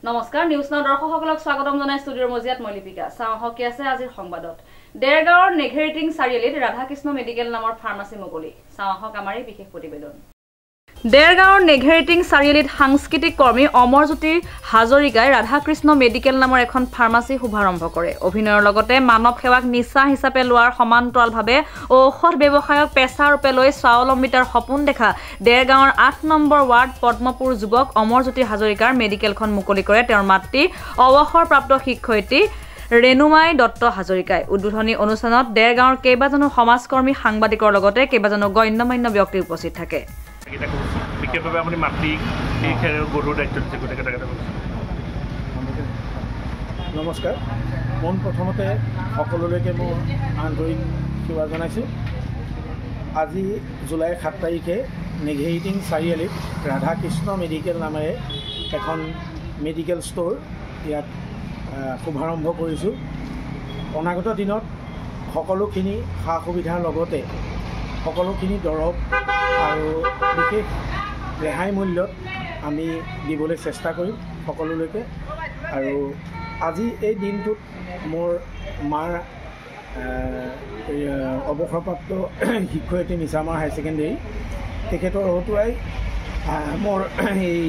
নমস্কাৰ news now দৰ্শকসকলক স্বাগতম জনাই ষ্টুডিঅ'ৰ মজিয়াত মই লিপিকা চাওঁ কি আছে আজিৰ সংবাদত দেৰগাঁৱৰ নেঘেৰিটিং চাৰিআলিত ৰাধাকৃষ্ণ মেডিকেল নামৰ ফাৰ্মাসী মুকলি চাওঁ আমাৰ এই বিশেষ প্ৰতিবেদন দেৰগাঁৱৰ নেঘেৰিটিং চাৰিআলিত সাংস্কৃতিক কৰ্মী অমৰজ্যোতি হাজৰিকাই ৰাধাকৃষ্ণ মেডিকেল নামৰ এখন ফাৰ্মাসী শুভাৰম্ভ কৰে অভিনয়ৰ লগতে মানৱ সেৱাক নিচা হিচাপে লোৱাৰ সমান্তৰালভাৱে ঔষধ ব্যৱসায়ক পেছা ৰূপে লৈ স্বাৱলম্বিতাৰ সপোন দেখা দেৰগাঁৱৰ 8 নম্বৰ ৱাৰ্ড পদ্মপুৰ যুৱক অমৰজ্যোতি হাজৰিকাৰ মেডিকেলখন মুকলি কৰে তেওঁৰ মাতৃ অৱসৰপ্ৰাপ্ত শিক্ষয়িত্ৰী ৰেণুমাই দত্ত হাজৰিকাই উদ্বোধনী অনুষ্ঠানত দেৰগাঁৱৰ কেইবাজনো সমাজকৰ্মী সাংবাদিকৰ লগতে কেইবাজনো গণ্যমান্য ব্যক্তি উপস্থিত থাকে বিশেষভাৱে আপুনি মাতৃ এই গৰুৰ দায়িত্ব দিছে গোটেইকেইটা নমস্কাৰ মই প্ৰথমতে সকলোলৈকে মই আন্তৰিক সেৱা জনাইছোঁ আজি জুলাই 7 তাৰিখে নেঘেৰিটিং চাৰিআলিত ৰাধাকৃষ্ণ মেডিকেল নামেৰে এখন মেডিকেল ষ্ট'ৰ ইয়াত শুভাৰম্ভ কৰিছোঁ অনাগত দিনত সকলোখিনি সা সুবিধাৰ লগতে সকলোখিনি দৰৱ আৰু বিশেষ ৰেহাই মূল্যত আমি দিবলৈ চেষ্টা কৰিম সকলোলৈকে আৰু আজি এই দিনটোত মোৰ মাৰ অৱসৰপ্ৰাপ্ত শিক্ষয়িত্ৰী মিছামাৰ হাই ছেকেণ্ডেৰী তেখেতৰ হতুৱাই মোৰ এই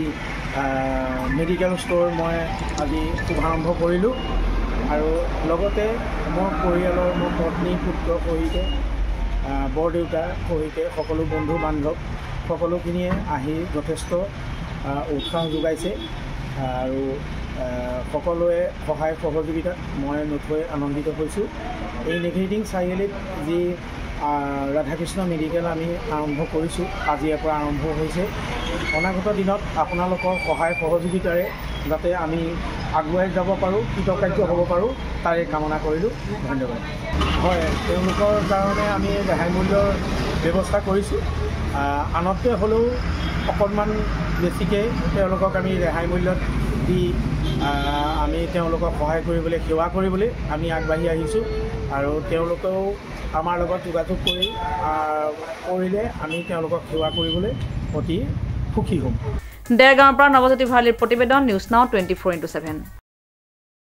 মেডিকেল ষ্ট'ৰ মই আজি শুভাৰম্ভ কৰিলোঁ আৰু লগতে মোৰ পৰিয়ালৰ মোৰ পত্নী পুত্ৰ সহিতে বৰদেউতা সহিতে সকলো বন্ধু বান্ধৱ সকলোখিনিয়ে আহি যথেষ্ট উৎসাহ যোগাইছে আৰু সকলোৱে সহায় সহযোগিতাত মই নথৈ আনন্দিত হৈছোঁ এই নেঘেৰিটিং চাৰিআলিত যি ৰাধাকৃষ্ণ মেডিকেল আমি আৰম্ভ কৰিছোঁ আজিৰ পৰা আৰম্ভ হৈছে অনাগত দিনত আপোনালোকৰ সহায় সহযোগিতাৰে যাতে আমি আগুৱাই যাব পাৰোঁ কৃতকাৰ্য হ'ব পাৰোঁ তাৰে কামনা কৰিলোঁ ধন্যবাদ হয় তেওঁলোকৰ কাৰণে আমি ৰেহাই মূল্যৰ ব্যৱস্থা কৰিছোঁ আনতকৈ হ'লেও অকণমান বেছিকৈ তেওঁলোকক আমি ৰেহাই মূল্যত দি আমি তেওঁলোকক সহায় কৰিবলৈ সেৱা কৰিবলৈ আমি আগবাঢ়ি আহিছোঁ আৰু তেওঁলোকেও আমাৰ লগত যোগাযোগ কৰিলে আমি তেওঁলোকক সেৱা কৰিবলৈ অতি সুখী হ'ম দেৰগাঁৱৰ পৰা নৱজ্যোতি ভৰালীৰ প্ৰতিবেদন নিউজ নাও 24/7